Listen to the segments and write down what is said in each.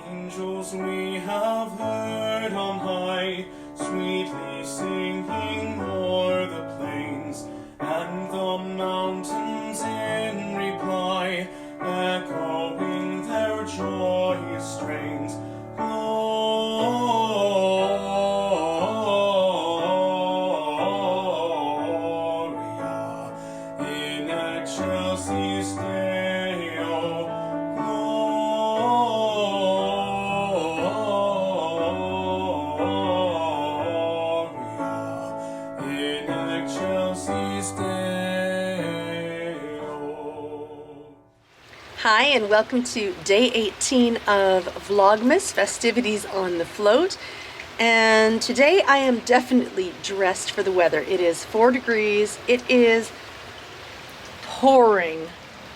Angels we have heard on high, sweetly singing o'er the plains, and the mountains in reply, echoing their joyous strains. Gloria in excelsis Deo. In excelsis Deo. Hi, and welcome to day 18 of Vlogmas, Festivities on the Float. And today I am definitely dressed for the weather. It is 4 degrees. It is pouring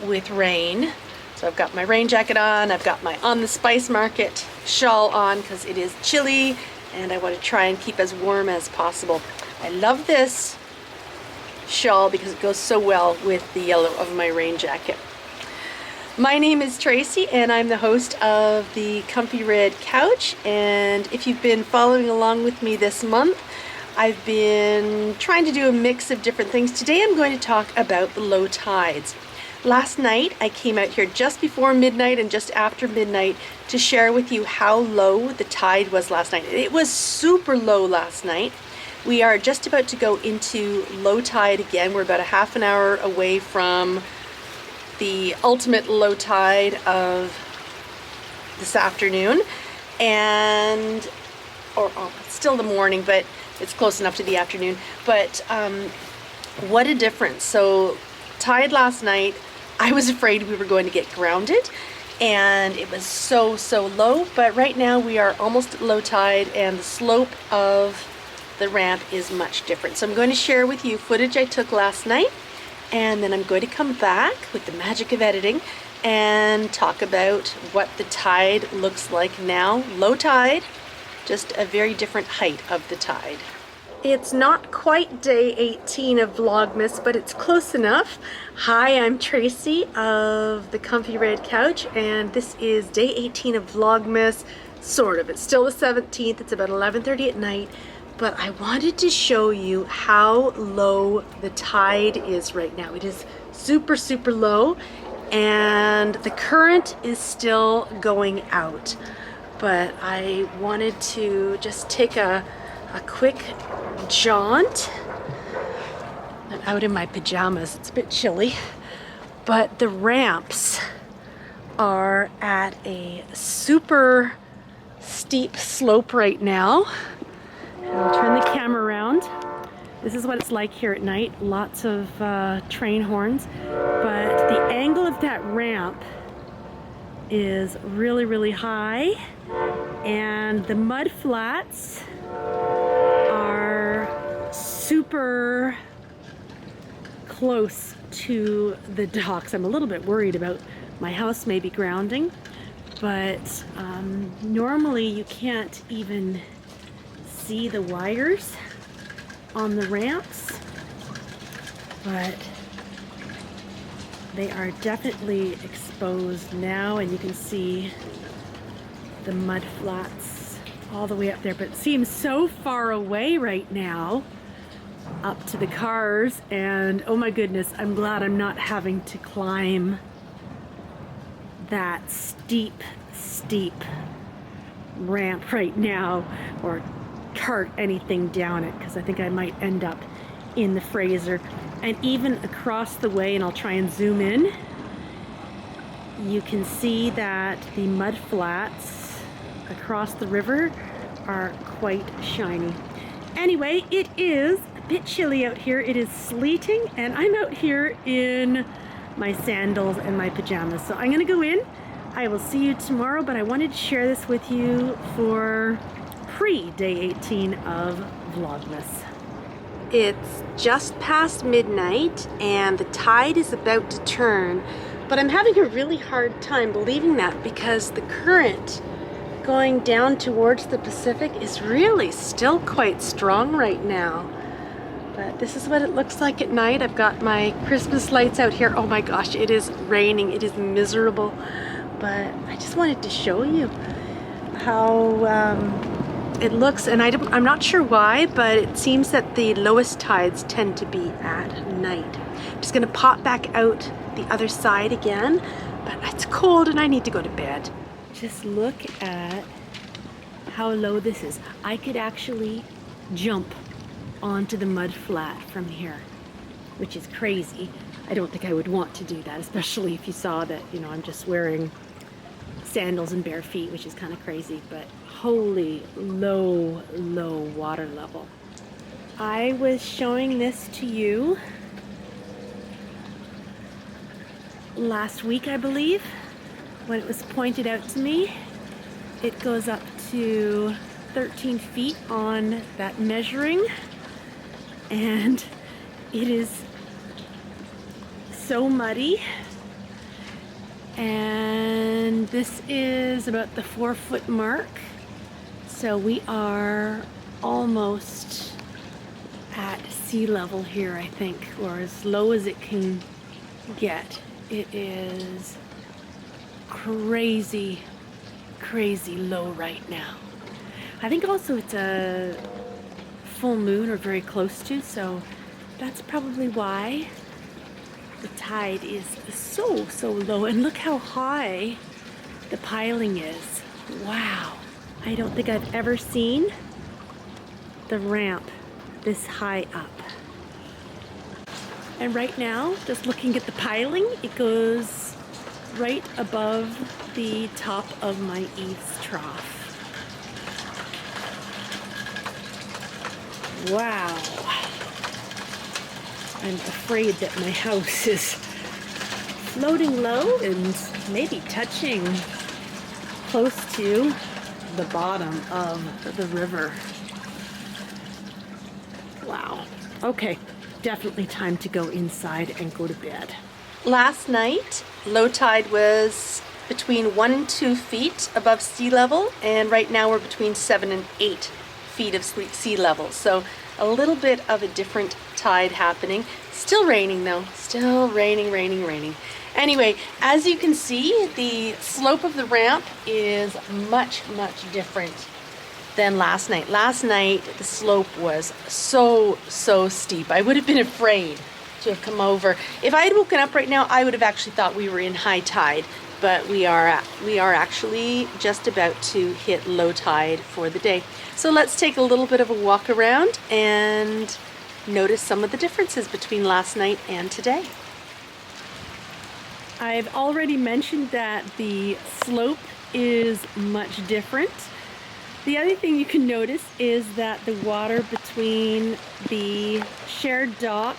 with rain. So I've got my rain jacket on. I've got my On the Spice Market shawl on because it is chilly and I want to try and keep as warm as possible. I love this shawl because it goes so well with the yellow of my rain jacket. My name is Tracy and I'm the host of the Comfy Red Couch, and if you've been following along with me this month, I've been trying to do a mix of different things. Today I'm going to talk about the low tides. Last night I came out here just before midnight and just after midnight to share with you how low the tide was last night. It was super low last night. We are just about to go into low tide again. We're about a half an hour away from the ultimate low tide of this afternoon, and it's still the morning, but it's close enough to the afternoon. But what a difference. So tide last night, I was afraid we were going to get grounded, and it was so low, but right now we are almost at low tide and the slope of the ramp is much different. So I'm going to share with you footage I took last night, and then I'm going to come back with the magic of editing and talk about what the tide looks like now. Low tide, just a very different height of the tide. It's not quite day 18 of Vlogmas, but it's close enough. Hi, I'm Tracy of the Comfy Red Couch, and this is day 18 of Vlogmas, sort of. It's still the 17th, it's about 11:30 at night. But I wanted to show you how low the tide is right now. It is super low, and the current is still going out. But I wanted to just take a quick jaunt. I'm out in my pajamas, it's a bit chilly. But the ramps are at a super steep slope right now. I'll turn the camera around. This is what it's like here at night. Lots of train horns. But the angle of that ramp is really high. And the mud flats are super close to the docks. I'm a little bit worried about my house maybe grounding. But normally you can't even see the wires on the ramps, but they are definitely exposed now, and you can see the mud flats all the way up there, but it seems so far away right now up to the cars, and oh my goodness, I'm glad I'm not having to climb that steep ramp right now or cart anything down it, because I think I might end up in the Fraser. And even across the way, and I'll try and zoom in, you can see that the mud flats across the river are quite shiny. Anyway, it is a bit chilly out here. It is sleeting, and I'm out here in my sandals and my pajamas. So I'm gonna go in. I will see you tomorrow, but I wanted to share this with you for pre-day 18 of Vlogmas. It's just past midnight and the tide is about to turn, but I'm having a really hard time believing that because the current going down towards the Pacific is really still quite strong right now. But this is what it looks like at night. I've got my Christmas lights out here. Oh my gosh, it is raining. It is miserable. But I just wanted to show you. how it looks, and I'm not sure why, but it seems that the lowest tides tend to be at night. I'm just gonna pop back out the other side again, but it's cold and I need to go to bed. Just look at how low this is. I could actually jump onto the mud flat from here, which is crazy. I don't think I would want to do that, especially if you saw that, you know, I'm just wearing sandals and bare feet, which is kind of crazy, but holy low, low water level. I was showing this to you last week, I believe, when it was pointed out to me. It goes up to 13 feet on that measuring, and it is so muddy. And this is about the 4-foot mark, so we are almost at sea level here, I think, or as low as it can get. It is crazy, crazy low right now. I think also it's a full moon, or very close to, so that's probably why the tide is so low. And look how high the piling is. Wow. I don't think I've ever seen the ramp this high up. And right now, just looking at the piling, it goes right above the top of my eaves trough. Wow. I'm afraid that my house is floating low and maybe touching close to the bottom of the river. Wow. Okay, definitely time to go inside and go to bed. Last night, low tide was between 1 and 2 feet above sea level, and right now we're between 7 and 8 feet of sea level. So a little bit of a different tide happening. Still raining though, still raining. Anyway, as you can see, the slope of the ramp is much different than last night. Last night, the slope was so steep. I would have been afraid to have come over. If I had woken up right now, I would have actually thought we were in high tide, but we are actually just about to hit low tide for the day. So let's take a little bit of a walk around and notice some of the differences between last night and today. I've already mentioned that the slope is much different. The other thing you can notice is that the water between the shared dock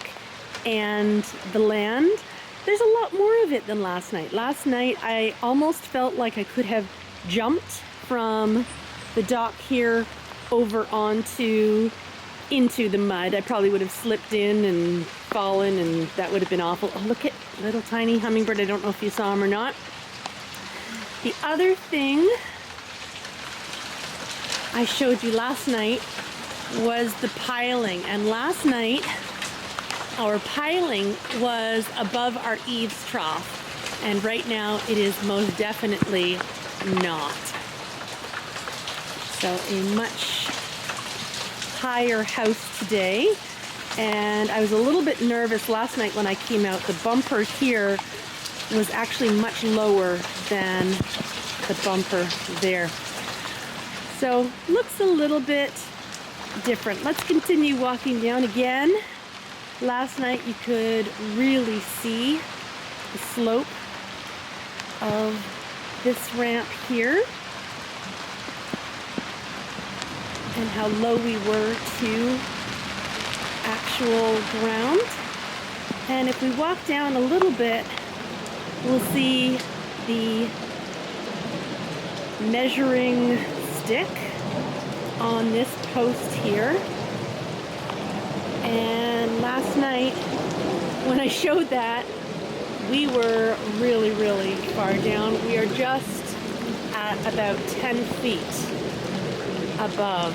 and the land, there's a lot more of it than last night. Last night I almost felt like I could have jumped from the dock here over into the mud. I probably would have slipped in and fallen, and that would have been awful. Oh, look at little tiny hummingbird. I don't know if you saw him or not. The other thing I showed you last night was the piling, and last night our piling was above our eaves trough, and right now it is most definitely not. So a much higher house today, and I was a little bit nervous last night when I came out. The bumper here was actually much lower than the bumper there. So looks a little bit different. Let's continue walking down again. Last night you could really see the slope of this ramp here and how low we were to actual ground. And if we walk down a little bit, we'll see the measuring stick on this post here. And last night when I showed that, we were really far down. We are just at about 10 feet above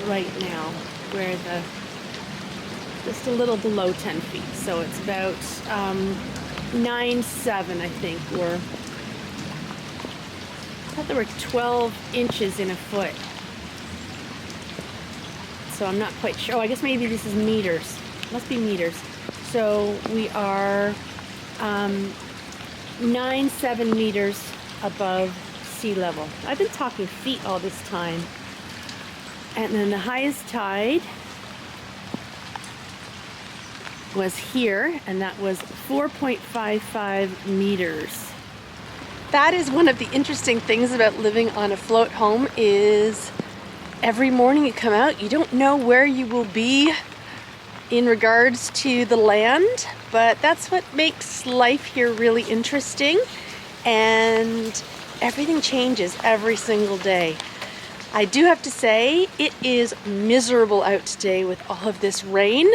right now, where just a little below 10 feet. So it's about 9.7, I think, or thought there were 12 inches in a foot. So I'm not quite sure. Oh, I guess maybe this is meters. Must be meters. So we are 9.7 meters above sea level. I've been talking feet all this time. And then the highest tide was here, and that was 4.55 meters. That is one of the interesting things about living on a float home is every morning you come out, you don't know where you will be in regards to the land, but that's what makes life here really interesting, and everything changes every single day. I do have to say, it is miserable out today with all of this rain.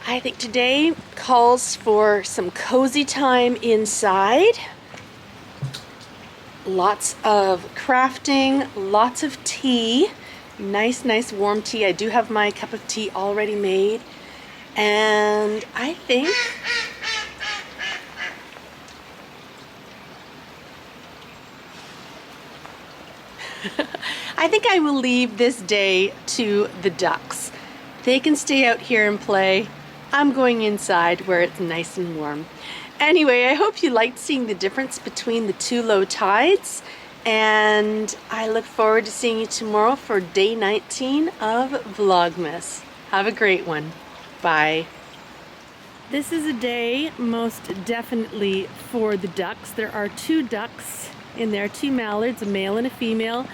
I think today calls for some cozy time inside. Lots of crafting, lots of tea. Nice warm tea. I do have my cup of tea already made. And I think I will leave this day to the ducks. They can stay out here and play. I'm going inside where it's nice and warm. Anyway, I hope you liked seeing the difference between the two low tides, and I look forward to seeing you tomorrow for day 19 of Vlogmas. Have a great one. Bye. This is a day most definitely for the ducks. There are 2 ducks in there, 2 mallards, a male and a female.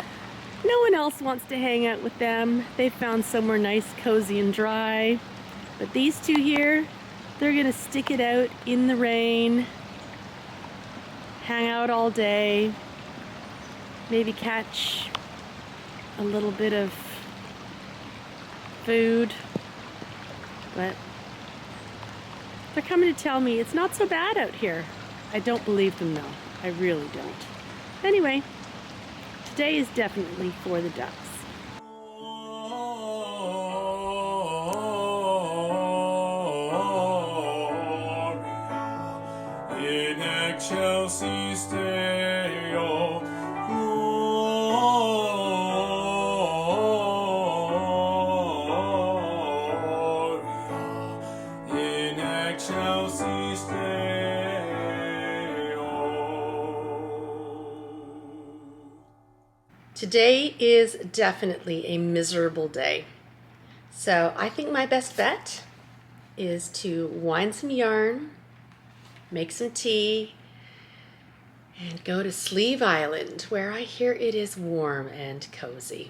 No one else wants to hang out with them. They found somewhere nice, cozy, and dry. But these 2 here, they're gonna stick it out in the rain, hang out all day, maybe catch a little bit of food, but they're coming to tell me it's not so bad out here. I don't believe them though. I really don't. Anyway, today is definitely for the ducks. In excelsis Deo, Gloria, in excelsis Deo. Today is definitely a miserable day. So I think my best bet is to wind some yarn, make some tea, and go to Sleeve Island, where I hear it is warm and cozy.